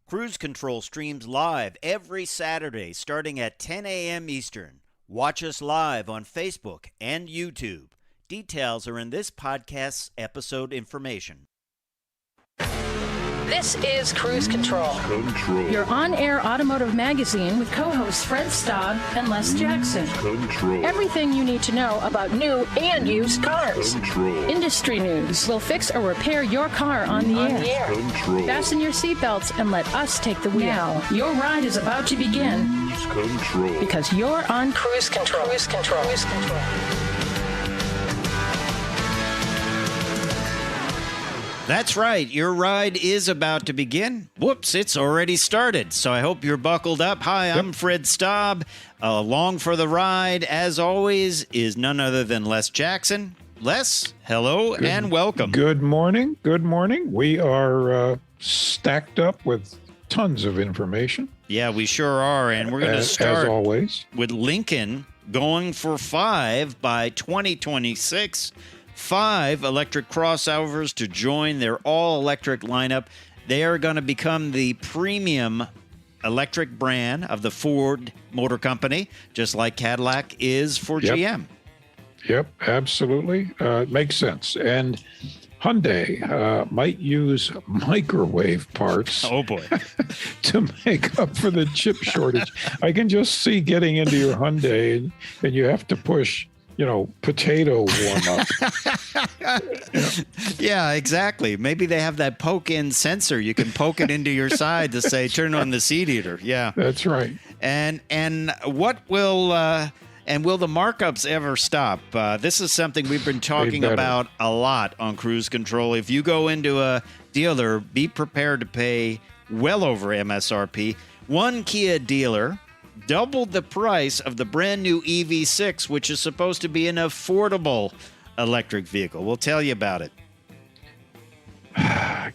Cruise Control streams live every Saturday starting at 10 a.m. Eastern. Watch us live on Facebook and YouTube. Details are in this podcast's episode information. This is Cruise Control. Your on-air automotive magazine with co-hosts Fred Staab and Les Jackson. Everything you need to know about new and used cars. Industry news. We'll fix or repair your car on the air. Fasten your seatbelts and let us take the wheel. Now, your ride is about to begin. Because you're on Cruise Control. Cruise Control. Cruise Control. That's right. Your ride is about to begin. Whoops, it's already started. So I hope you're buckled up. Hi, I'm Fred Staab. Along for the ride, as always, is none other than Les Jackson. Les, hello and welcome. Good morning. Good morning. We are stacked up with tons of information. Yeah, we sure are. And we're going to start, as always, with Lincoln going for 5 by 2026. 5 electric crossovers to join their all-electric lineup. They are going to become the premium electric brand of the Ford Motor Company, just like Cadillac is for GM. Yep, absolutely. Makes sense. And Hyundai might use microwave parts oh boy, to make up for the chip shortage. I can just see getting into your Hyundai and you have to push potato warm up. Yeah, exactly. Maybe they have that poke-in sensor. You can poke it into your side to say, turn on the seat heater. Yeah. That's right. And what will the markups ever stop? This is something we've been talking about a lot on Cruise Control. If you go into a dealer, be prepared to pay well over MSRP. One Kia dealer doubled the price of the brand new EV6, which is supposed to be an affordable electric vehicle. We'll tell you about it.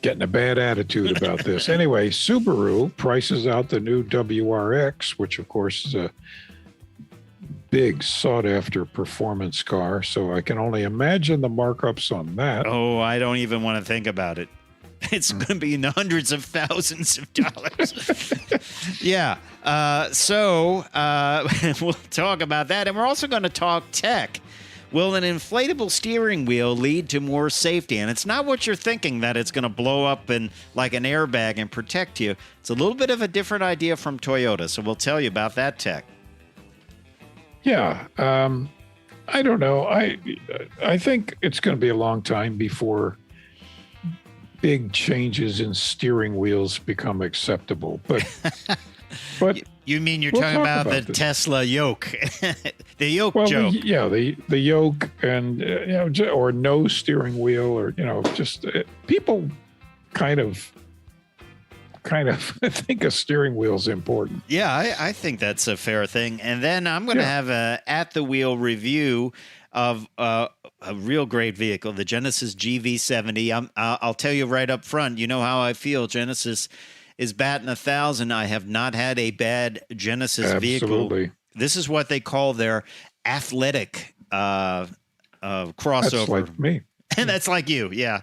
Getting a bad attitude about this. Anyway, Subaru prices out the new WRX, which of course is a big sought-after performance car. So I can only imagine the markups on that. Oh, I don't even want to think about it. It's going to be in the hundreds of thousands of dollars. Yeah. So we'll talk about that. And we're also going to talk tech. Will an inflatable steering wheel lead to more safety? And it's not what you're thinking, that it's going to blow up and like an airbag and protect you. It's a little bit of a different idea from Toyota. So we'll tell you about that tech. Yeah. I don't know. I think it's going to be a long time before big changes in steering wheels become acceptable, but you mean you're talking about the this. Tesla yoke, the yoke joke? The yoke, and or no steering wheel, or just people kind of think a steering wheel is important. Yeah, I think that's a fair thing. And then I'm going to have a at the wheel review of a real great vehicle, the Genesis GV70. I'll tell you right up front, you know how I feel. Genesis is batting 1,000. I have not had a bad Genesis vehicle. This is what they call their athletic crossover. That's like me. And that's like you, yeah.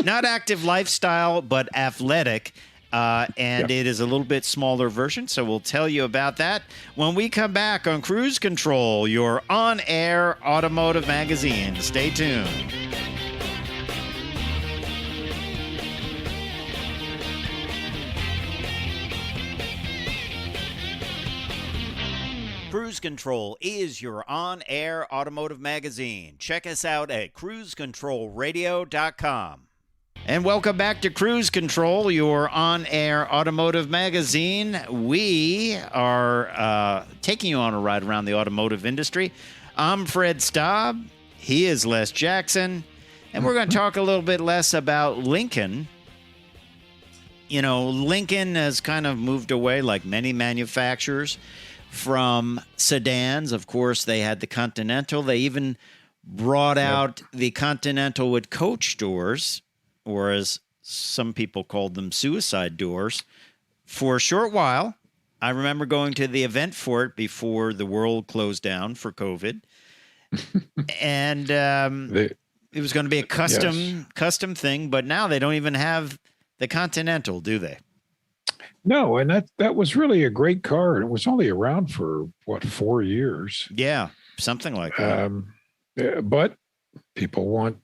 Not active lifestyle, but athletic. It is a little bit smaller version, so we'll tell you about that when we come back on Cruise Control, your on-air automotive magazine. Stay tuned. Cruise Control is your on-air automotive magazine. Check us out at cruisecontrolradio.com. And welcome back to Cruise Control, your on-air automotive magazine. We are taking you on a ride around the automotive industry. I'm Fred Staab. He is Les Jackson. And we're going to talk a little bit less about Lincoln. Lincoln has kind of moved away, like many manufacturers, from sedans. Of course, they had the Continental. They even brought out the Continental with coach doors, or as some people called them, suicide doors, for a short while. I remember going to the event for it before the world closed down for COVID. And it was going to be a custom thing, but now they don't even have the Continental, do they? No, and that was really a great car. And it was only around for, 4 years? Yeah, something like that. But people want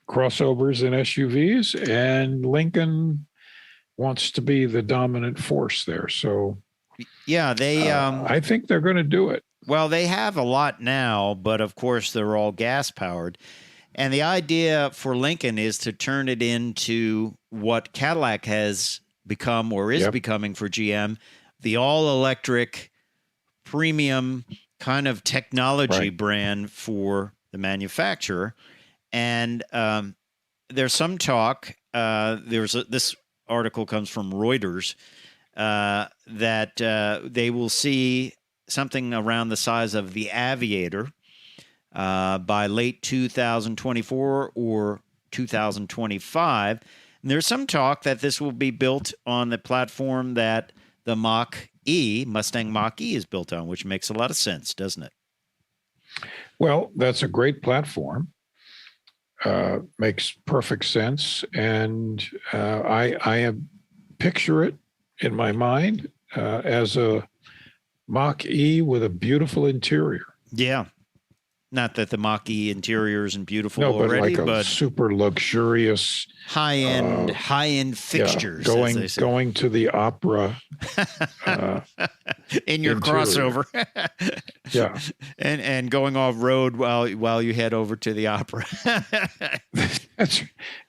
crossovers and SUVs, and Lincoln wants to be the dominant force there. So, yeah, I think they're going to do it. Well, they have a lot now, but of course they're all gas powered. And the idea for Lincoln is to turn it into what Cadillac has become or is becoming for GM, the all-electric premium kind of technology brand for the manufacturer. And there's some talk, this article comes from Reuters, that they will see something around the size of the Aviator by late 2024 or 2025. And there's some talk that this will be built on the platform that the Mustang Mach-E is built on, which makes a lot of sense, doesn't it? Well, that's a great platform. Makes perfect sense. And I picture it in my mind as a Mach-E with a beautiful interior. Yeah. Not that the Mach-E interior isn't beautiful already, but like a super luxurious high-end fixtures. Going to the opera in your interior. Crossover. Yeah. And going off road while you head over to the opera.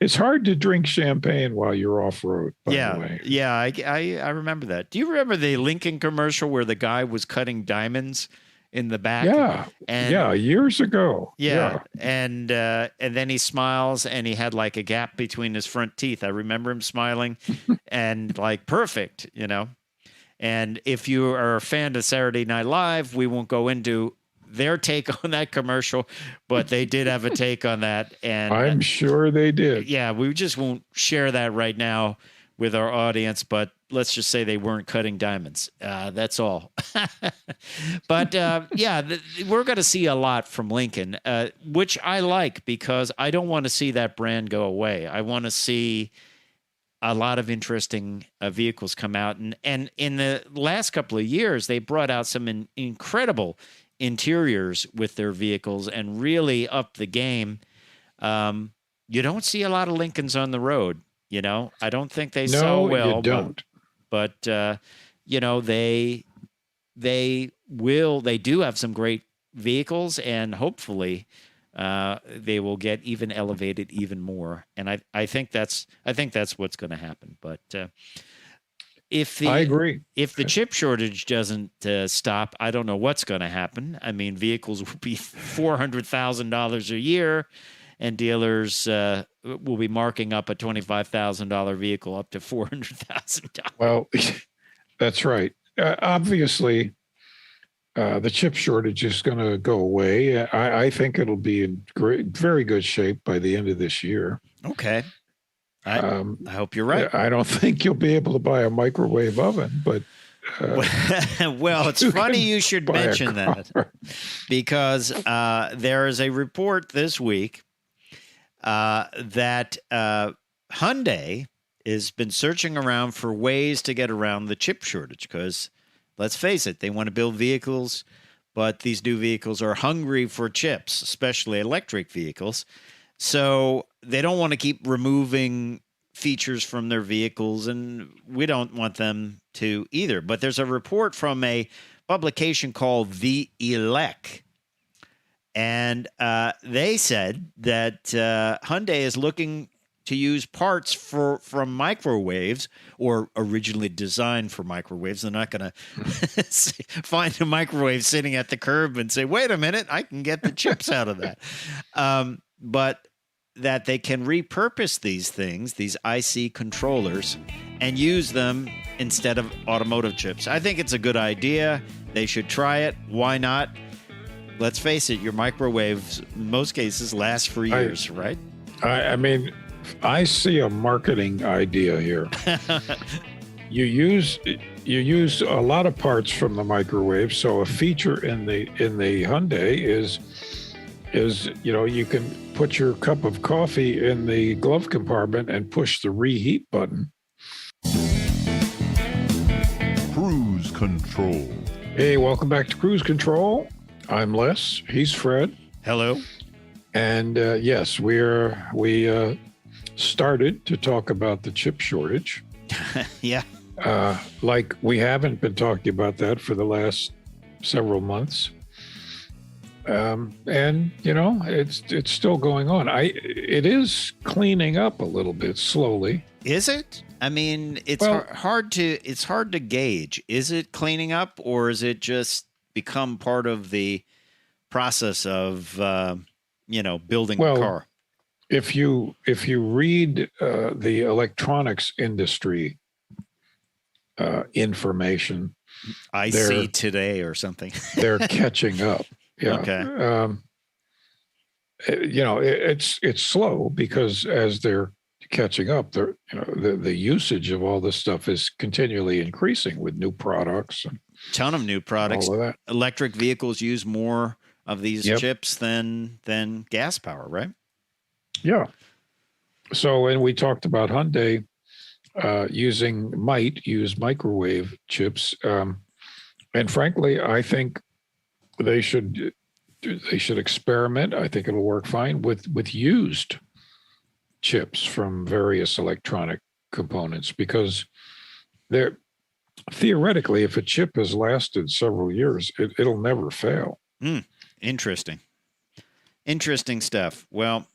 It's hard to drink champagne while you're off road, by the way. Yeah, I remember that. Do you remember the Lincoln commercial where the guy was cutting diamonds in the back? Years ago. And then he smiles and he had like a gap between his front teeth. I remember him smiling and like perfect, And if you are a fan of Saturday Night Live, we won't go into their take on that commercial, but they did have a take on that. And I'm sure they did. Yeah, we just won't share that right now with our audience, but let's just say they weren't cutting diamonds. That's all. But we're going to see a lot from Lincoln, which I like because I don't want to see that brand go away. I want to see a lot of interesting vehicles come out. And in the last couple of years, they brought out some incredible interiors with their vehicles and really upped the game. You don't see a lot of Lincolns on the road. I don't think they sell well. No, you don't. But they do have some great vehicles, and hopefully they will get even elevated even more. And I think that's what's going to happen. But I agree. If the chip shortage doesn't stop, I don't know what's going to happen. I mean, vehicles will be $400,000 a year, and dealers will be marking up a $25,000 vehicle up to $400,000. Well, that's right. Obviously, the chip shortage is going to go away. I think it'll be in very good shape by the end of this year. Okay. I hope you're right. I don't think you'll be able to buy a microwave oven, but well, it's funny you should mention that, because there is a report this week that Hyundai has been searching around for ways to get around the chip shortage, because let's face it, they want to build vehicles, but these new vehicles are hungry for chips, especially electric vehicles. So they don't want to keep removing features from their vehicles, and we don't want them to either. But there's a report from a publication called The Elec, and they said that Hyundai is looking to use parts from microwaves, or originally designed for microwaves. They're not going to find a microwave sitting at the curb and say, wait a minute, I can get the chips out of that. But that they can repurpose these things, these IC controllers, and use them instead of automotive chips. I think it's a good idea. They should try it. Why not? Let's face it, your microwaves, in most cases, last for years, right? I mean, I see a marketing idea here. You use a lot of parts from the microwave, so a feature in the Hyundai is you can put your cup of coffee in the glove compartment and push the reheat button. Cruise Control. Hey, welcome back to Cruise Control. I'm Les. He's Fred. Hello. And yes, we started to talk about the chip shortage. Yeah. Like we haven't been talking about that for the last several months. And you know, it's still going on. It is cleaning up a little bit slowly. Is it? I mean, it's hard to gauge. Is it cleaning up, or is it just become part of the process of building a car? If you read the electronics industry information, I see today or something, they're catching up. Yeah. Okay. It's slow because as they're catching up, the usage of all this stuff is continually increasing with new products. Ton of new products. All of that. Electric vehicles use more of these chips than gas power, right? Yeah. So, and we talked about Hyundai might use microwave chips, and frankly, I think they should experiment. I think it'll work fine with used chips from various electronic components, because they're theoretically, if a chip has lasted several years, it'll never fail. Interesting stuff. Well,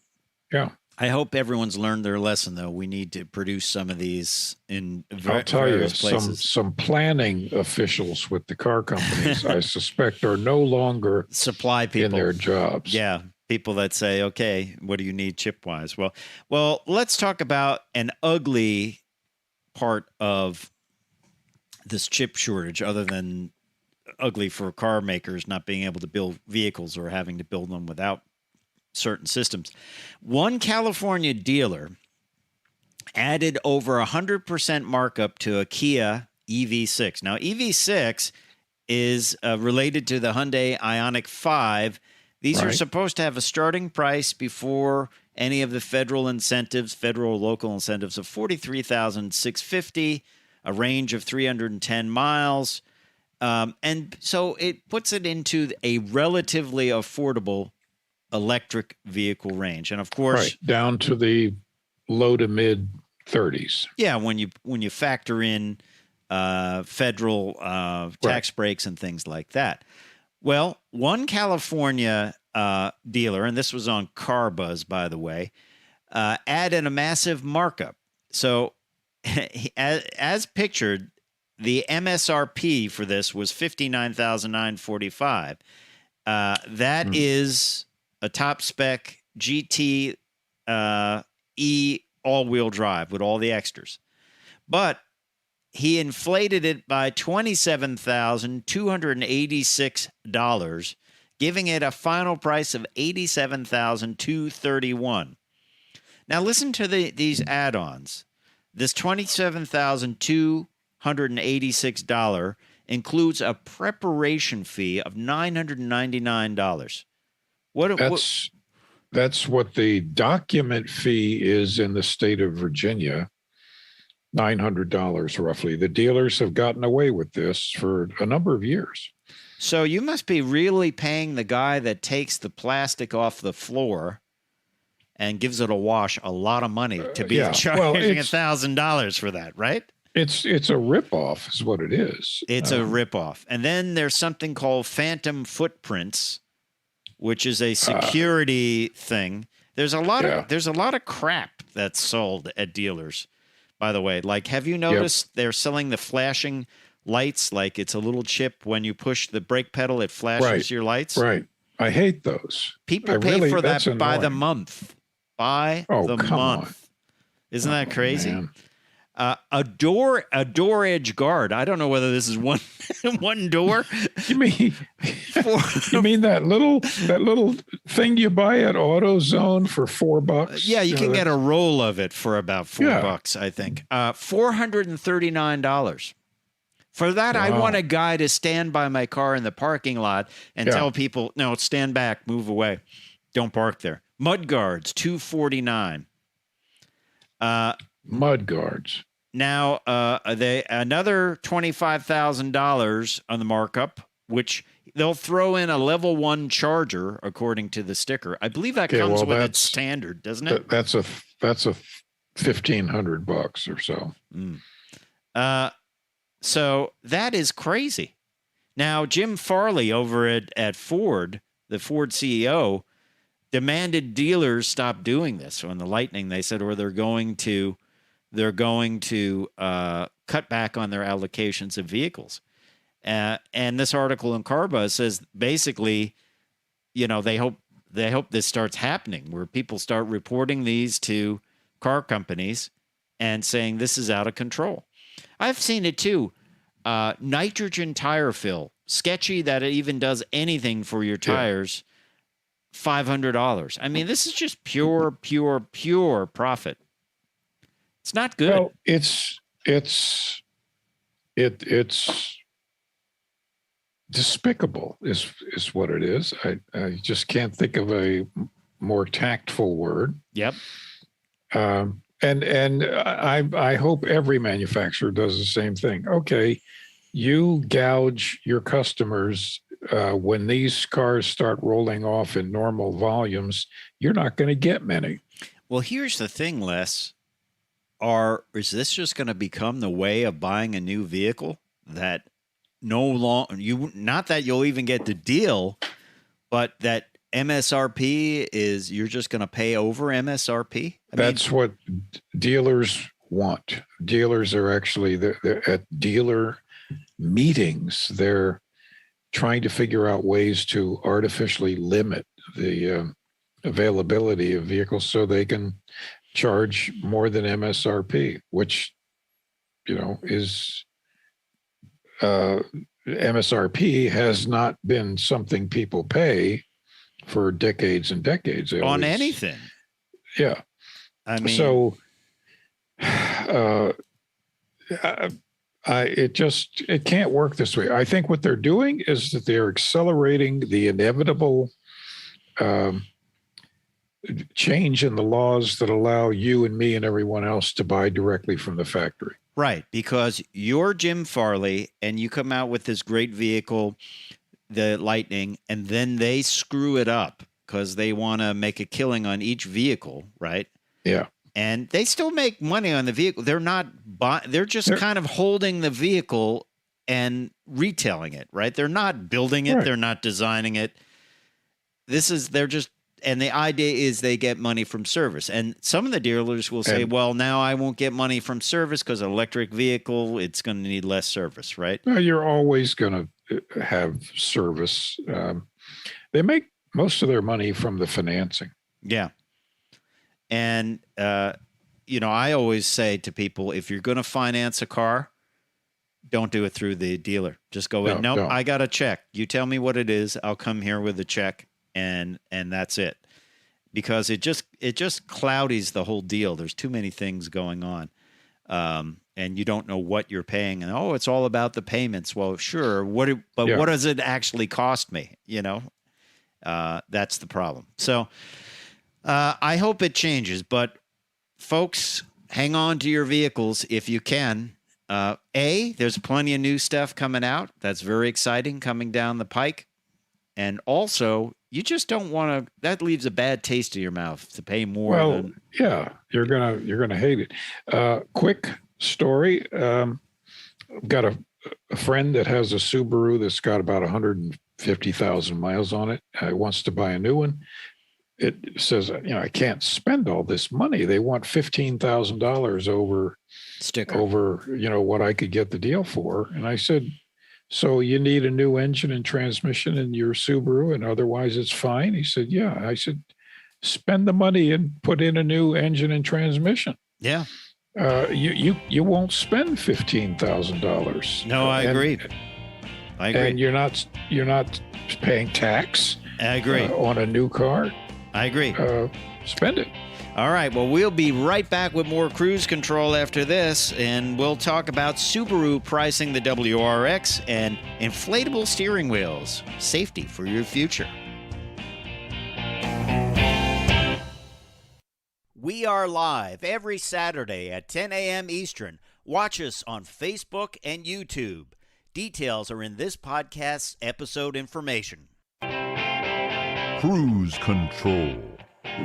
yeah. I hope everyone's learned their lesson, though. We need to produce some of these in I'll tell you, places. some planning officials with the car companies, I suspect, are no longer supply people in their jobs. Yeah, people that say, "Okay, what do you need chip-wise?" Well, let's talk about an ugly part of this chip shortage, other than ugly for car makers not being able to build vehicles or having to build them without certain systems. One California dealer added over 100% markup to a Kia EV6. Now, EV6 is related to the Hyundai Ioniq 5. These are supposed to have a starting price before any of the federal local incentives of $43,650, a range of 310 miles. And so it puts it into a relatively affordable electric vehicle range. And of course, down to the low to mid 30s. Yeah, when you factor in federal tax breaks and things like that. Well, one California dealer, and this was on Car Buzz, by the way, added a massive markup. So as pictured, the MSRP for this was $59,945. That is a top spec GT E all-wheel drive with all the extras. But he inflated it by $27,286, giving it a final price of $87,231. Now listen to these add-ons. This $27,286 includes a preparation fee of $999. That's what the document fee is in the state of Virginia, $900 roughly. The dealers have gotten away with this for a number of years. So you must be really paying the guy that takes the plastic off the floor and gives it a wash a lot of money to be charging $1,000 for that, right? It's a ripoff is what it is. It's a ripoff. And then there's something called phantom footprints, which is a security thing. There's a lot of crap that's sold at dealers, by the way. Like, have you noticed they're selling the flashing lights? Like, it's a little chip when you push the brake pedal, it flashes your lights. Right. I hate those. People pay for that by the month. By the month. Isn't that crazy? Man. A door edge guard. I don't know whether this is one door. You mean that little thing you buy at AutoZone for $4? Yeah, you can get a roll of it for about $4, I think. $439. For that, I want a guy to stand by my car in the parking lot and tell people, no, stand back, move away, don't park there. Mud guards, $249. Mud guards. Now, they another $25,000 on the markup, which they'll throw in a level 1 charger, according to the sticker. I believe that comes with its standard, doesn't it? That's a $1,500 or so. So that is crazy. Now, Jim Farley over at Ford, the Ford CEO, demanded dealers stop doing this on the Lightning. They said, or they're going to cut back on their allocations of vehicles. And this article in Carbuzz says basically, they hope this starts happening, where people start reporting these to car companies and saying this is out of control. I've seen it too. Nitrogen tire fill, sketchy that it even does anything for your tires. $500. I mean, this is just pure profit. It's not good. Well, it's despicable is what it is. I just can't think of a more tactful word. Yep. And I hope every manufacturer does the same thing. Okay, you gouge your customers when these cars start rolling off in normal volumes. You're not going to get many. Well, here's the thing, Les. Is this just going to become the way of buying a new vehicle that not that you'll even get the deal, but that MSRP is you're just going to pay over MSRP? That's what dealers want. Dealers are actually they're at dealer meetings. They're trying to figure out ways to artificially limit the availability of vehicles so they can charge more than MSRP, which is MSRP has not been something people pay for decades and decades. On anything. Yeah. I mean, so it can't work this way. I think what they're doing is that they're accelerating the inevitable change in the laws that allow you and me and everyone else to buy directly from the factory. Right, because you're Jim Farley and you come out with this great vehicle, the Lightning, and then they screw it up because they want to make a killing on each vehicle, right? Yeah. And they still make money on the vehicle. They're not they're just kind of holding the vehicle and retailing it, right? They're not building it, they're not designing it. And the idea is they get money from service. And some of the dealers will say, well, now I won't get money from service because an electric vehicle, it's going to need less service, right? Well, you're always going to have service. They make most of their money from the financing. Yeah. And, I always say to people, if you're going to finance a car, don't do it through the dealer. Just go in. No, I got a check. You tell me what it is. I'll come here with a check. And that's it, because it just cloudies the whole deal. There's too many things going on, and you don't know what you're paying. And it's all about the payments. Well, sure, what does it actually cost me? That's the problem. So I hope it changes. But folks, hang on to your vehicles if you can. There's plenty of new stuff coming out. That's very exciting coming down the pike, and also. You just don't want to. That leaves a bad taste in your mouth to pay more. Well, yeah, you're gonna hate it. Quick story. I've got a friend that has a Subaru that's got about 150,000 miles on it. He wants to buy a new one. It says, I can't spend all this money. They want $15,000 over what I could get the deal for. And I said, so you need a new engine and transmission in your Subaru, and otherwise it's fine? He said, yeah. I said, spend the money and put in a new engine and transmission. Yeah. You won't spend $15,000. No, I agree. And you're not paying tax. I agree. On a new car. I agree. Spend it. All right. Well, we'll be right back with more cruise control after this, and we'll talk about Subaru pricing the WRX and inflatable steering wheels. Safety for your future. We are live every Saturday at 10 a.m. Eastern, Watch us on Facebook and YouTube. Details are in this podcast's episode information. Cruise Control.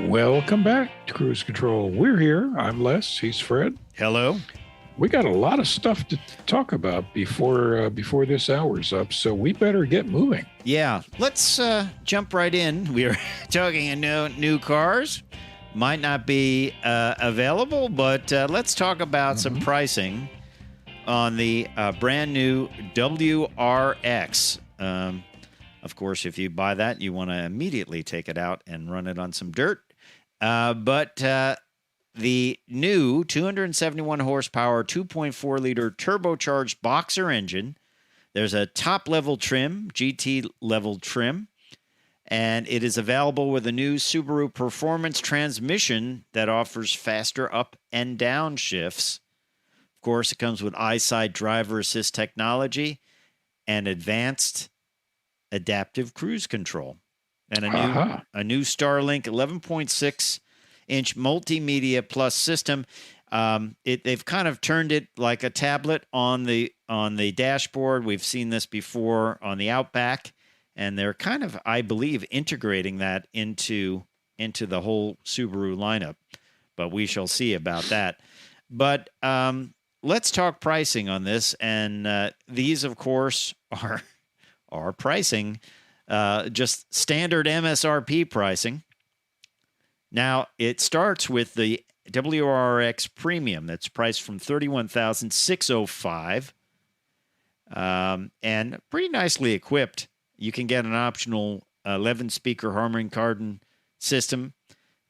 Welcome back to Cruise Control. We're here. I'm Les. He's Fred. Hello. We got a lot of stuff to talk about before this hour's up, so we better get moving. Yeah, let's jump right in. We are talking new cars. Might not be available, but let's talk about some pricing on the brand new WRX. Of course, if you buy that, you want to immediately take it out and run it on some dirt. But the new 271 horsepower, 2.4 liter turbocharged boxer engine. There's a top level trim, GT level trim, and it is available with a new Subaru Performance transmission that offers faster up and down shifts. Of course, it comes with iSight driver assist technology and advanced adaptive cruise control, and a new Starlink 11.6-inch multimedia plus system. They've kind of turned it like a tablet on the dashboard. We've seen this before on the Outback, and they're kind of, I believe, integrating that into the whole Subaru lineup. But we shall see about that. But let's talk pricing on this, and these, of course, are pricing, just standard MSRP pricing. Now, it starts with the WRX Premium that's priced from $31,605, and pretty nicely equipped. You can get an optional 11-speaker Harman Kardon system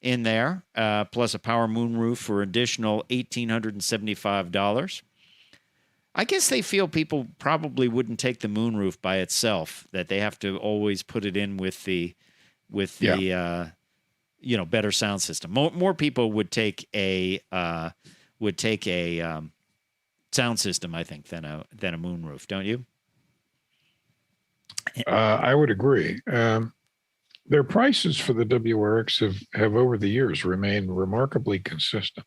in there, plus a power moonroof for additional $1,875. I guess they feel people probably wouldn't take the moonroof by itself, that they have to always put it in with the better sound system. More people would take a sound system, I think, than a moonroof, don't you? I would agree. Their prices for the WRX have over the years remained remarkably consistent.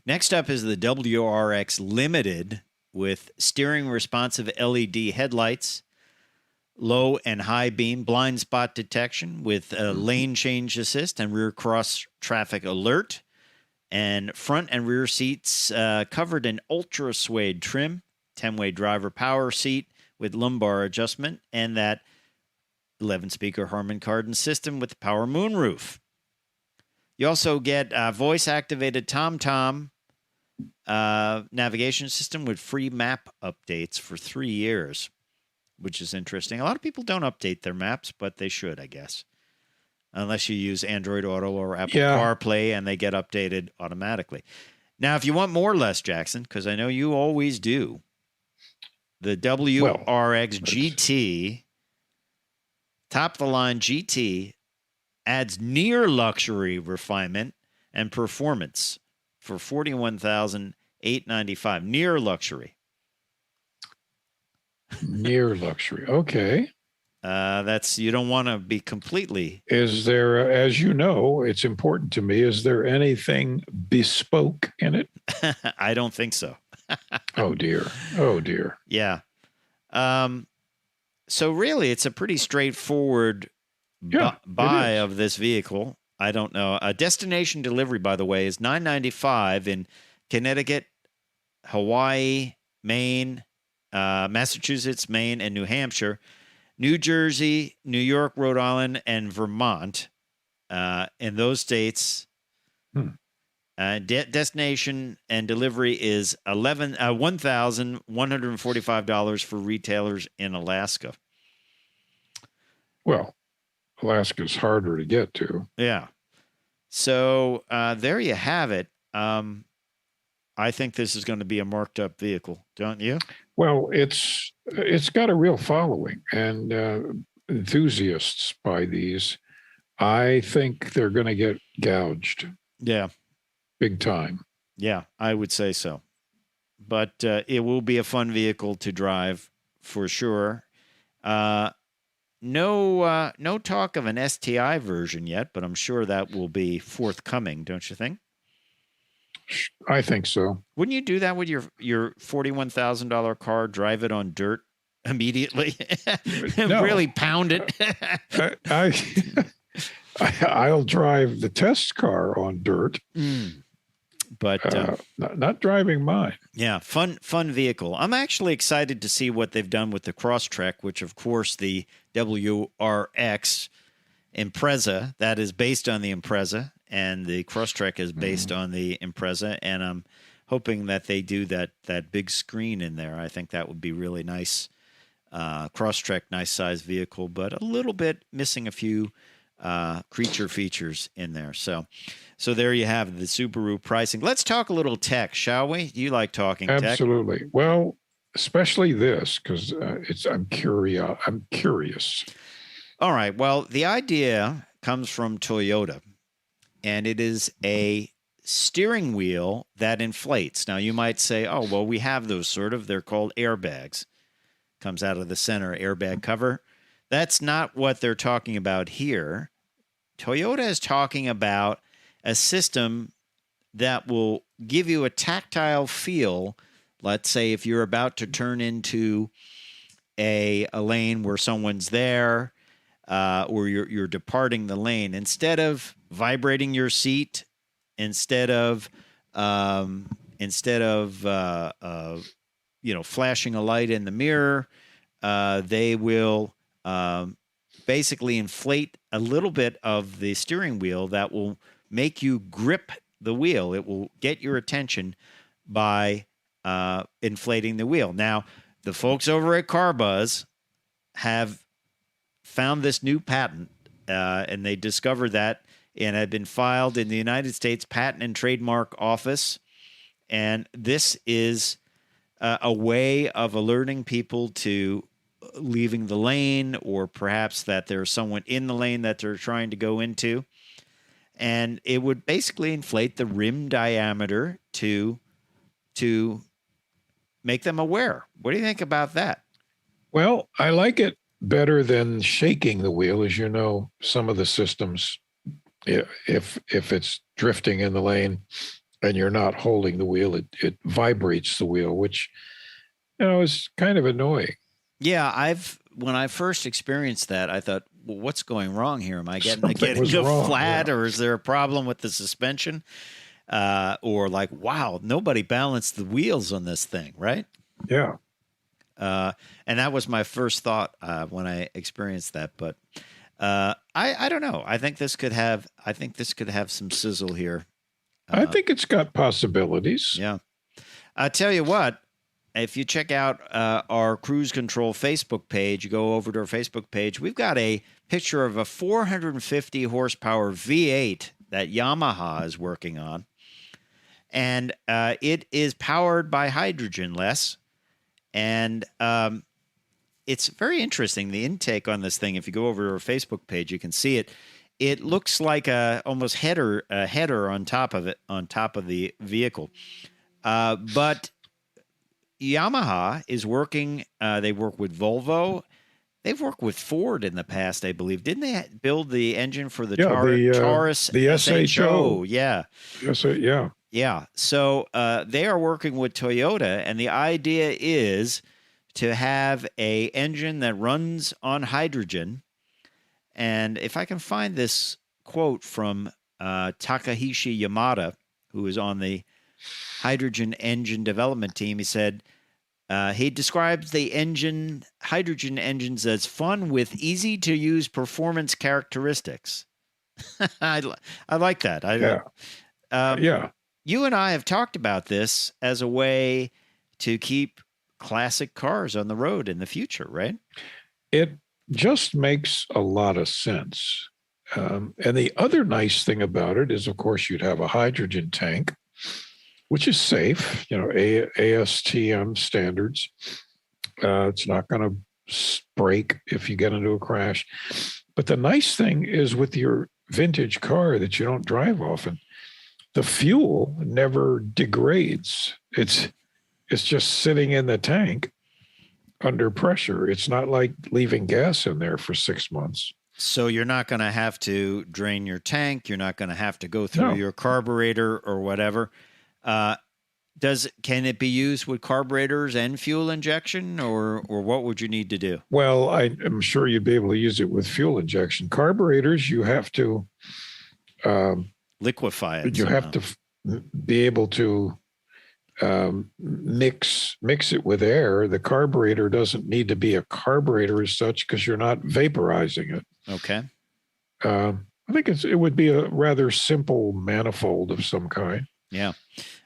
Next up is the Wrx Limited, with steering responsive LED headlights, low and high beam blind spot detection with lane change assist and rear cross traffic alert, and front and rear seats covered in ultra suede trim, 10-way driver power seat with lumbar adjustment, and that 11-speaker Harman Kardon system with the power moonroof. You also get voice-activated TomTom navigation system with free map updates for 3 years, which is interesting. A lot of people don't update their maps, but they should, I guess, unless you use Android Auto or Apple CarPlay, and they get updated automatically. Now, if you want more, Les Jackson, because I know you always do, the WRX GT, top-of-the-line GT, adds near luxury refinement and performance for $41,895. Near luxury. Near luxury. Okay. That's, you don't want to be completely. Is there, as you know, it's important to me, is there anything bespoke in it? I don't think so. Oh, dear. Oh, dear. Yeah. So really, it's a pretty straightforward buy of this vehicle. I don't know. Destination delivery, by the way, is $995 in Connecticut, Hawaii, Maine, Massachusetts, Maine, and New Hampshire, New Jersey, New York, Rhode Island, and Vermont. In those states, destination and delivery is $1,145 for retailers in Alaska. Well, Alaska's harder to get to. Yeah. So there you have it. I think this is going to be a marked up vehicle, don't you? Well, it's got a real following, and enthusiasts buy these. I think they're going to get gouged. Yeah. Big time. Yeah, I would say so. But it will be a fun vehicle to drive for sure. No talk of an STI version yet, but I'm sure that will be forthcoming, don't you think? I think so. Wouldn't you do that with your $41,000 car? Drive it on dirt immediately, No. really pound it. I'll drive the test car on dirt, but not driving mine. Yeah, fun vehicle. I'm actually excited to see what they've done with the Crosstrek, which of course the WRX Impreza that is based on the Impreza, and the Crosstrek is based on the Impreza, and I'm hoping that they do that big screen in there. I think that would be really nice. Crosstrek, nice size vehicle, but a little bit missing a few creature features in there. So there you have the Subaru pricing. Let's talk a little tech, shall we? You like talking tech? Absolutely. Well, especially this, because I'm curious. All right. Well, the idea comes from Toyota, and it is a steering wheel that inflates. Now, you might say, oh, well, we have those sort of. They're called airbags. Comes out of the center airbag cover. That's not what they're talking about here. Toyota is talking about a system that will give you a tactile feel. Let's say if you're about to turn into a lane where someone's there, or you're departing the lane, instead of vibrating your seat, instead of flashing a light in the mirror, they will basically inflate a little bit of the steering wheel that will make you grip the wheel. It will get your attention by inflating the wheel. Now, the folks over at CarBuzz have found this new patent, and they discovered that and had been filed in the United States Patent and Trademark Office. And this is a way of alerting people to leaving the lane, or perhaps that there's someone in the lane that they're trying to go into. And it would basically inflate the rim diameter to make them aware. What do you think about that? Well, I like it better than shaking the wheel. As you know, some of the systems, if it's drifting in the lane and you're not holding the wheel, it vibrates the wheel, which, is kind of annoying. Yeah, when I first experienced that, I thought, well, what's going wrong here? Am I getting wrong, flat, yeah. Or is there a problem with the suspension? Or like, wow, nobody balanced the wheels on this thing, right? Yeah. And that was my first thought when I experienced that. But I don't know. I think this could have some sizzle here. I think it's got possibilities. Yeah. I tell you what, if you check out our Cruise Control Facebook page, you go over to our Facebook page, we've got a picture of a 450 horsepower V8 that Yamaha is working on. And it is powered by hydrogen, Les. And it's very interesting, the intake on this thing. If you go over to our Facebook page, you can see it. It looks like a header on top of it, on top of the vehicle. But Yamaha is working. They work with Volvo. They've worked with Ford in the past, I believe. Didn't they build the engine for the Taurus? The SHO. Yeah. Yeah. Yeah. So they are working with Toyota, and the idea is to have a engine that runs on hydrogen. And if I can find this quote from Takahashi Yamada, who is on the hydrogen engine development team, he said, he describes the hydrogen engines as fun with easy-to-use performance characteristics. I like that. Yeah. You and I have talked about this as a way to keep classic cars on the road in the future, right? It just makes a lot of sense. And the other nice thing about it is, of course, you'd have a hydrogen tank, which is safe, ASTM standards. It's not going to break if you get into a crash. But the nice thing is, with your vintage car that you don't drive often, the fuel never degrades. It's just sitting in the tank under pressure. It's not like leaving gas in there for 6 months. So you're not going to have to drain your tank. You're not going to have to go through your carburetor or whatever. Can it be used with carburetors and fuel injection, or what would you need to do? Well, I'm sure you'd be able to use it with fuel injection. Carburetors, you have to liquefy it. You have to be able to mix it with air. The carburetor doesn't need to be a carburetor as such because you're not vaporizing it. Okay. I think it would be a rather simple manifold of some kind. Yeah.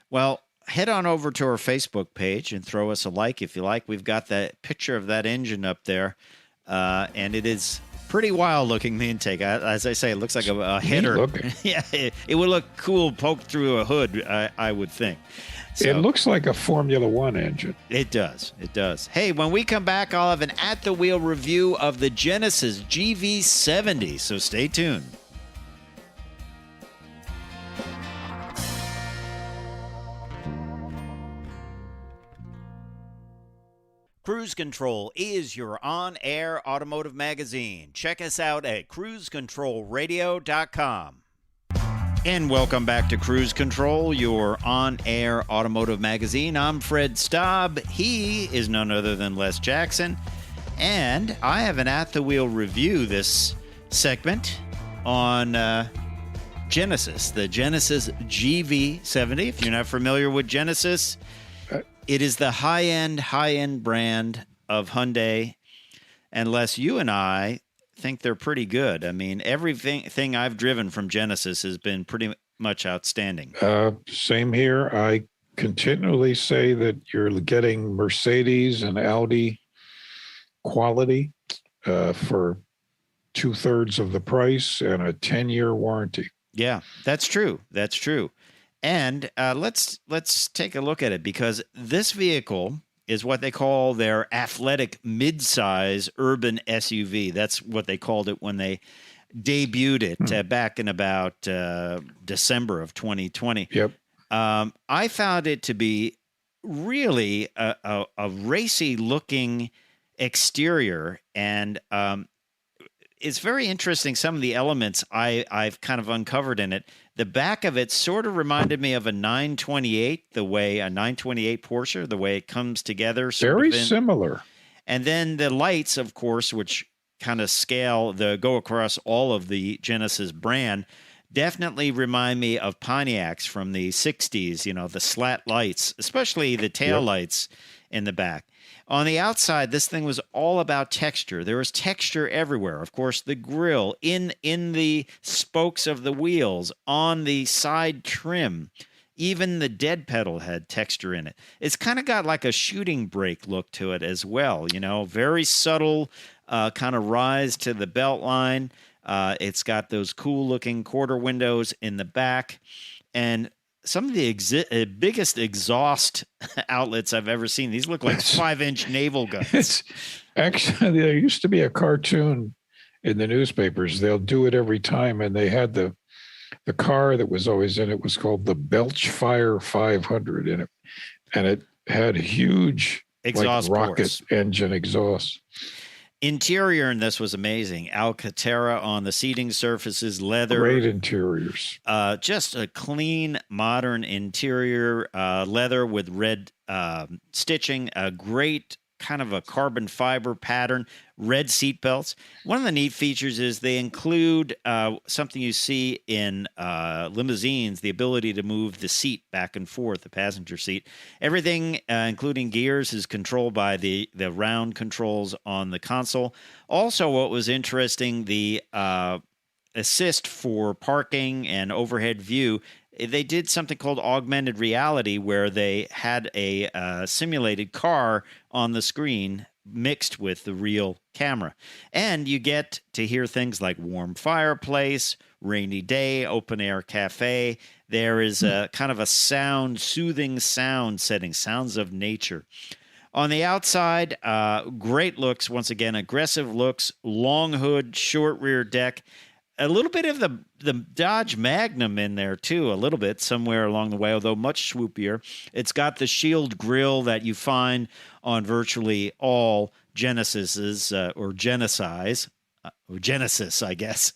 Well, head on over to our Facebook page and throw us a like if you like. We've got that picture of that engine up there, and it is pretty wild looking, the intake. As I say, it looks like a header. Yeah, it would look cool poked through a hood, I would think. So, it looks like a Formula One engine. It does. It does. Hey, when we come back, I'll have an at-the-wheel review of the Genesis GV70, so stay tuned. Cruise Control is your on-air automotive magazine. Check us out at cruisecontrolradio.com. And welcome back to Cruise Control, your on-air automotive magazine. I'm Fred Staab. He is none other than Les Jackson. And I have an at-the-wheel review this segment on Genesis, the Genesis GV70. If you're not familiar with Genesis, it is the high-end brand of Hyundai. And Les, you and I think they're pretty good. I mean, everything I've driven from Genesis has been pretty much outstanding. Same here. I continually say that you're getting Mercedes and Audi quality for 2/3 of the price and a 10-year warranty. Yeah, that's true. That's true. And let's take a look at it, because this vehicle is what they call their athletic midsize urban SUV. That's what they called it when they debuted it back in about December of 2020. Yep. I found it to be really a racy looking exterior, and it's very interesting. Some of the elements I've kind of uncovered in it. The back of it sort of reminded me of a 928, the way a 928 Porsche, the way it comes together. Very similar. And then the lights, of course, which kind of go across all of the Genesis brand, definitely remind me of Pontiacs from the 60s, the slat lights, especially the tail lights in the back. On the outside, this thing was all about texture. There was texture everywhere. Of course, the grille, in the spokes of the wheels, on the side trim. Even the dead pedal had texture in it. It's kind of got like a shooting brake look to it as well. Very subtle kind of rise to the belt line. It's got those cool-looking quarter windows in the back. And some of the biggest exhaust outlets I've ever seen. These look like 5-inch naval guns. Actually, there used to be a cartoon in the newspapers. They'll do it every time, and they had the car that was always in it was called the Belchfire 500 in it, and it had huge exhaust rocket ports. Engine exhaust. Interior in this was amazing. Alcantara on the seating surfaces, leather. Great interiors. Just a clean, modern interior, leather with red stitching, a great kind of a carbon fiber pattern, red seat belts. One of the neat features is they include something you see in limousines, the ability to move the seat back and forth, the passenger seat. Everything, including gears, is controlled by the round controls on the console. Also, what was interesting, the assist for parking and overhead view, they did something called augmented reality, where they had a simulated car on the screen mixed with the real camera. And you get to hear things like warm fireplace, rainy day, open air cafe. There is a kind of a soothing sound setting, sounds of nature. On the outside, great looks, once again, aggressive looks, long hood, short rear deck. A little bit of the Dodge Magnum in there, too, a little bit somewhere along the way, although much swoopier. It's got the shield grille that you find on virtually all Genesises or Genesize. Genesis, I guess,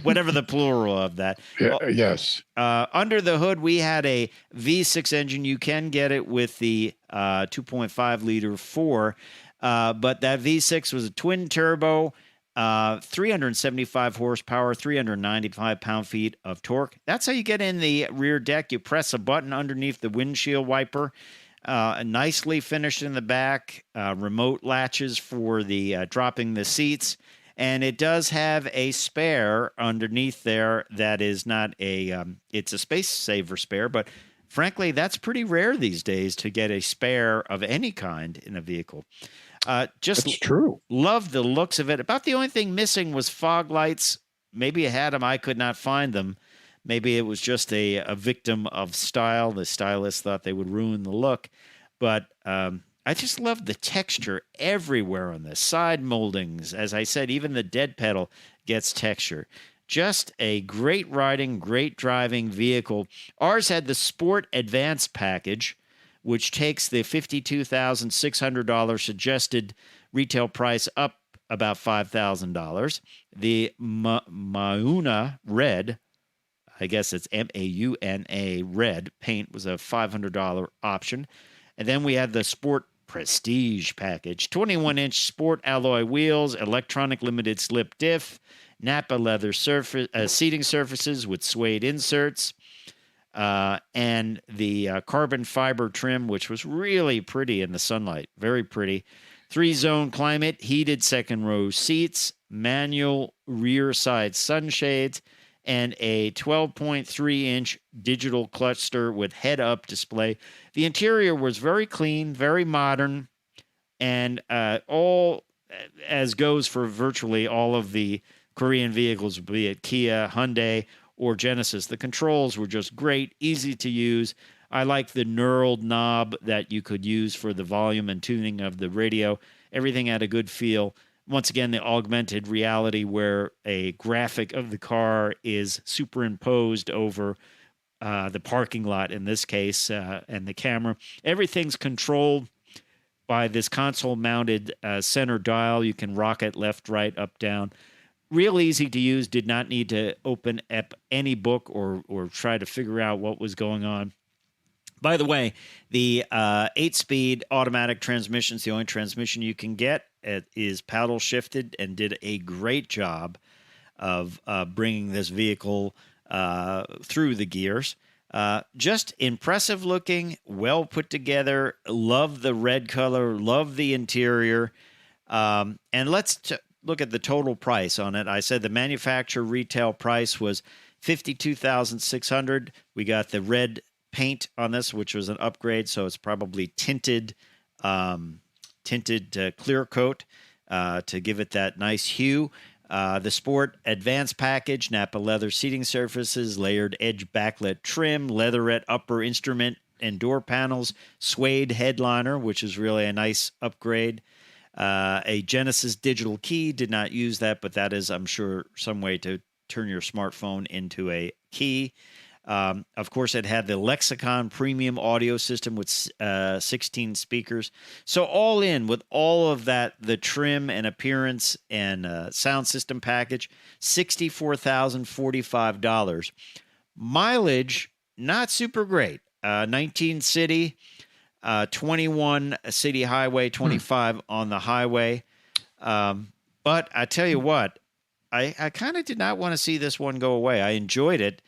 whatever the plural of that. Yes. Under the hood, we had a V6 engine. You can get it with the 2.5 liter 4, but that V6 was a twin turbo, 375 horsepower, 395 pound-feet of torque. That's how you get in the rear deck. You press a button underneath the windshield wiper. Nicely finished in the back. Remote latches for the dropping the seats. And it does have a spare underneath there that is not it's a space saver spare, but frankly, that's pretty rare these days to get a spare of any kind in a vehicle. That's true. Love the looks of it. About the only thing missing was fog lights. Maybe it had them. I could not find them. Maybe it was just a victim of style. The stylist thought they would ruin the look. But I just love the texture everywhere on this. Side moldings. As I said, even the dead pedal gets texture. Just a great riding, great driving vehicle. Ours had the Sport Advanced package, which takes the $52,600 suggested retail price up about $5,000. The Mauna Red, I guess it's Mauna Red paint, was a $500 option. And then we had the Sport Prestige package, 21-inch sport alloy wheels, electronic limited slip diff, Napa leather seating surfaces with suede inserts, and the carbon fiber trim, which was really pretty in the sunlight, very pretty. 3-zone climate, heated second row seats, manual rear side sunshades, and a 12.3-inch digital cluster with head-up display. The interior was very clean, very modern, and all as goes for virtually all of the Korean vehicles, be it Kia, Hyundai, or Genesis. The controls were just great, easy to use. I like the knurled knob that you could use for the volume and tuning of the radio. Everything had a good feel. Once again, the augmented reality where a graphic of the car is superimposed over the parking lot in this case, and the camera. Everything's controlled by this console-mounted center dial. You can rock it left, right, up, down. Real easy to use. Did not need to open up any book or try to figure out what was going on. By the way, the 8-speed automatic transmission is the only transmission you can get. It is paddle shifted and did a great job of bringing this vehicle through the gears. Just impressive looking, well put together. Love the red color, love the interior. And let's look at the total price on it. I said the manufacturer retail price was $52,600. We got the red paint on this, which was an upgrade, so it's probably tinted clear coat to give it that nice hue. The Sport Advanced package, Napa leather seating surfaces, layered edge backlit trim, leatherette upper instrument and door panels, suede headliner, which is really a nice upgrade. A Genesis digital key, did not use that, but that is, I'm sure, some way to turn your smartphone into a key. Of course, it had the Lexicon premium audio system with 16 speakers. So all in with all of that, the trim and appearance and sound system package, $64,045. Mileage, not super great. 19 city, 21 city highway, 25 on the highway. But I tell you what, I kind of did not want to see this one go away. I enjoyed it.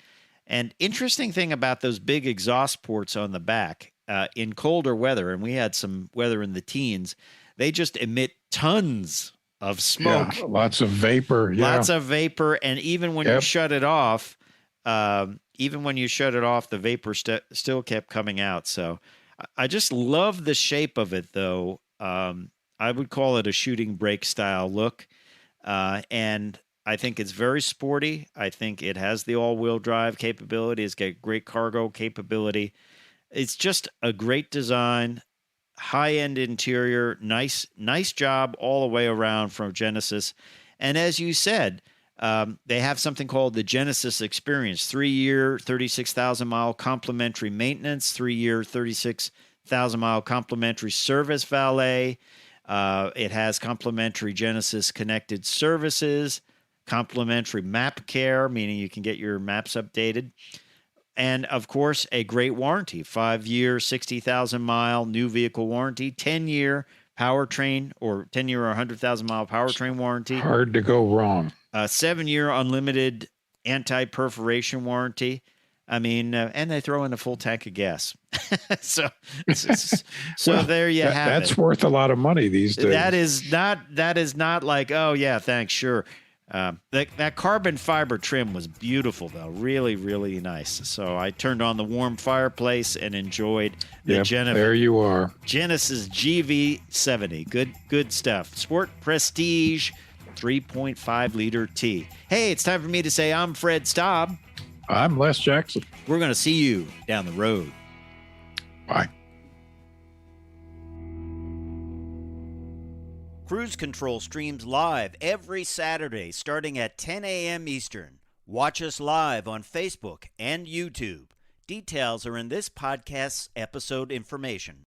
And interesting thing about those big exhaust ports on the back, in colder weather, and we had some weather in the teens, they just emit tons of smoke. Yeah, lots of vapor. Yeah. Lots of vapor. And even when you shut it off, the vapor still kept coming out. So I just love the shape of it, though. I would call it a shooting brake style look. And I think it's very sporty. I think it has the all-wheel drive capability. It's got great cargo capability. It's just a great design, high-end interior, nice job all the way around from Genesis. And as you said, they have something called the Genesis Experience, 3-year, 36,000-mile complimentary maintenance, 3-year, 36,000-mile complimentary service valet. It has complimentary Genesis connected services, complimentary map care, meaning you can get your maps updated. And, of course, a great warranty, 5-year, 60,000-mile new vehicle warranty, 10-year powertrain or 10-year or 100,000-mile powertrain warranty. Hard to go wrong. 7-year unlimited anti-perforation warranty. I mean, and they throw in a full tank of gas. so Well, there you have it. That's worth a lot of money these days. That is not like, oh, yeah, thanks, sure. That carbon fiber trim was beautiful, though. Really, really nice. So I turned on the warm fireplace and enjoyed the there you are. Genesis GV70. Good stuff. Sport Prestige 3.5-liter T. Hey, it's time for me to say I'm Fred Staab. I'm Les Jackson. We're going to see you down the road. Bye. Cruise Control streams live every Saturday starting at 10 a.m. Eastern. Watch us live on Facebook and YouTube. Details are in this podcast's episode information.